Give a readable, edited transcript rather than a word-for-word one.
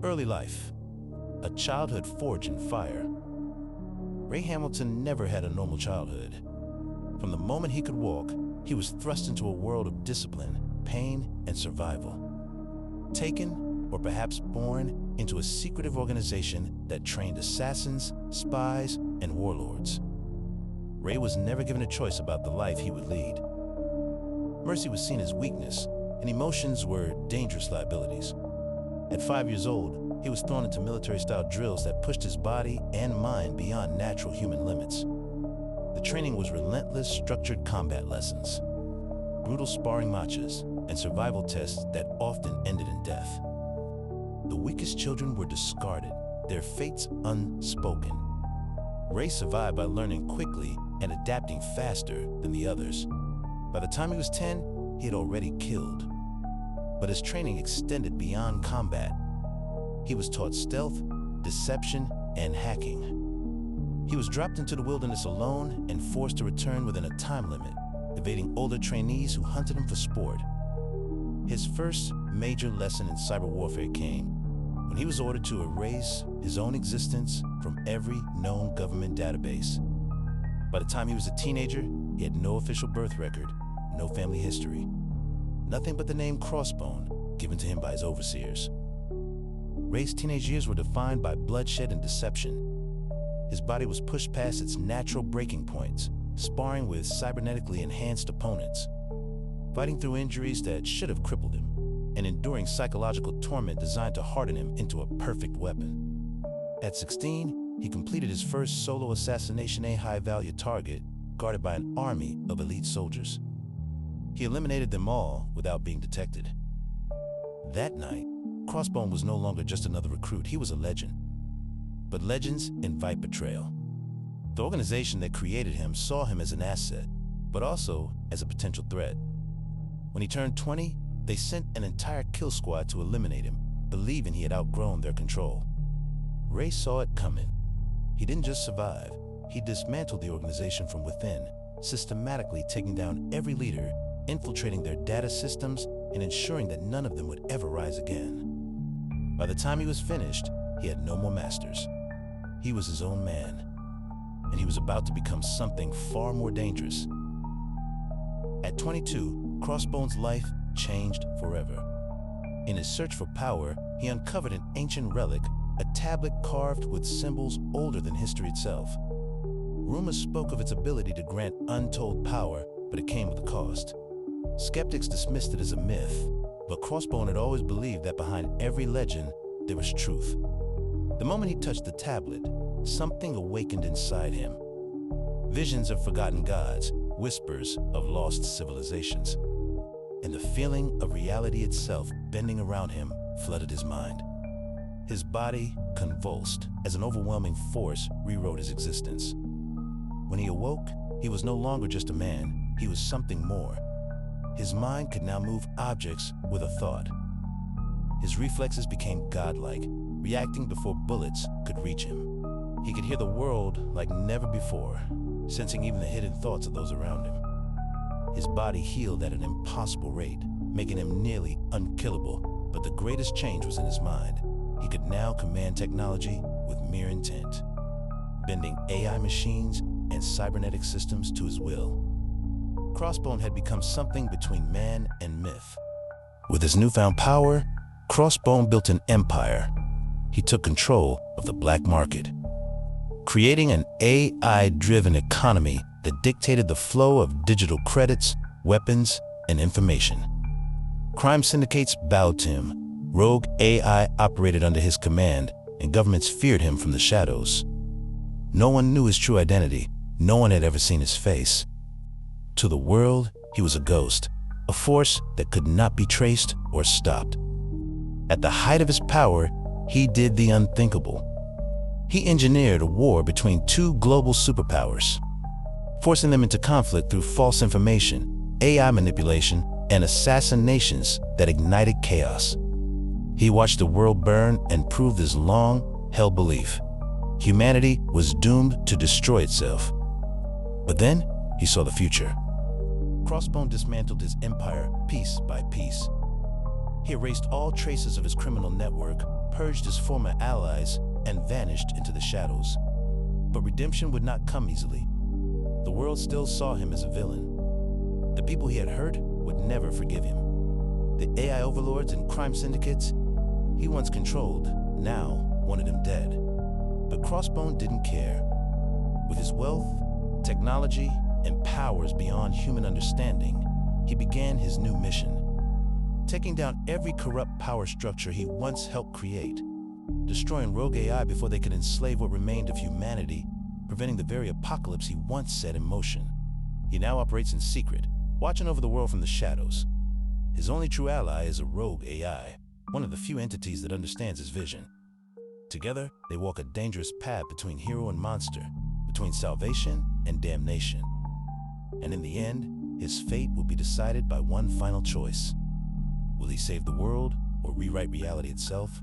Early life. A childhood forged in fire. Ray Hamilton never had a normal childhood. From the moment he could walk, he was thrust into a world of discipline, pain, and survival. Taken, or perhaps born, into a secretive organization that trained assassins, spies, and warlords. Ray was never given a choice about the life he would lead. Mercy was seen as weakness, and emotions were dangerous liabilities. At 5 years old, he was thrown into military-style drills that pushed his body and mind beyond natural human limits. The training was relentless, structured combat lessons, brutal sparring matches, and survival tests that often ended in death. The weakest children were discarded, their fates unspoken. Ray survived by learning quickly and adapting faster than the others. By the time he was 10, he had already killed. But his training extended beyond combat. He was taught stealth, deception, and hacking. He was dropped into the wilderness alone and forced to return within a time limit, evading older trainees who hunted him for sport. His first major lesson in cyber warfare came when he was ordered to erase his own existence from every known government database. By the time he was a teenager, he had no official birth record, no family history, nothing but the name Crossbone given to him by his overseers. Ray's teenage years were defined by bloodshed and deception. His body was pushed past its natural breaking points, sparring with cybernetically enhanced opponents, fighting through injuries that should have crippled him, and enduring psychological torment designed to harden him into a perfect weapon. At 16, he completed his first solo assassination, a high-value target guarded by an army of elite soldiers. He eliminated them all without being detected. That night, Crossbone was no longer just another recruit, he was a legend. But legends invite betrayal. The organization that created him saw him as an asset, but also as a potential threat. When he turned 20, they sent an entire kill squad to eliminate him, believing he had outgrown their control. Ray saw it coming. He didn't just survive, he dismantled the organization from within, systematically taking down every leader, infiltrating their data systems, and ensuring that none of them would ever rise again. By the time he was finished, he had no more masters. He was his own man, and he was about to become something far more dangerous. At 22, Crossbone's life changed forever. In his search for power, he uncovered an ancient relic, a tablet carved with symbols older than history itself. Rumors spoke of its ability to grant untold power, but it came with a cost. Skeptics dismissed it as a myth, but Crossbone had always believed that behind every legend, there was truth. The moment he touched the tablet, something awakened inside him. Visions of forgotten gods, whispers of lost civilizations, and the feeling of reality itself bending around him flooded his mind. His body convulsed as an overwhelming force rewrote his existence. When he awoke, he was no longer just a man, he was something more. His mind could now move objects with a thought. His reflexes became godlike, reacting before bullets could reach him. He could hear the world like never before, sensing even the hidden thoughts of those around him. His body healed at an impossible rate, making him nearly unkillable, but the greatest change was in his mind. He could now command technology with mere intent, bending AI machines and cybernetic systems to his will. Crossbone had become something between man and myth. With his newfound power, Crossbone built an empire. He took control of the black market, creating an AI-driven economy that dictated the flow of digital credits, weapons, and information. Crime syndicates bowed to him. Rogue AI operated under his command, and governments feared him from the shadows. No one knew his true identity. No one had ever seen his face. To the world, he was a ghost, a force that could not be traced or stopped. At the height of his power, he did the unthinkable. He engineered a war between two global superpowers, forcing them into conflict through false information, AI manipulation, and assassinations that ignited chaos. He watched the world burn and proved his long-held belief: humanity was doomed to destroy itself. But then, he saw the future. Crossbone dismantled his empire piece by piece. He erased all traces of his criminal network, purged his former allies, and vanished into the shadows. But redemption would not come easily. The world still saw him as a villain. The people he had hurt would never forgive him. The AI overlords and crime syndicates he once controlled now wanted him dead. But Crossbone didn't care. With his wealth, technology, and powers beyond human understanding, he began his new mission, taking down every corrupt power structure he once helped create, destroying rogue AI before they could enslave what remained of humanity, preventing the very apocalypse he once set in motion. He now operates in secret, watching over the world from the shadows. His only true ally is a rogue AI, one of the few entities that understands his vision. Together, they walk a dangerous path between hero and monster, between salvation and damnation. And in the end, his fate will be decided by one final choice. Will he save the world or rewrite reality itself?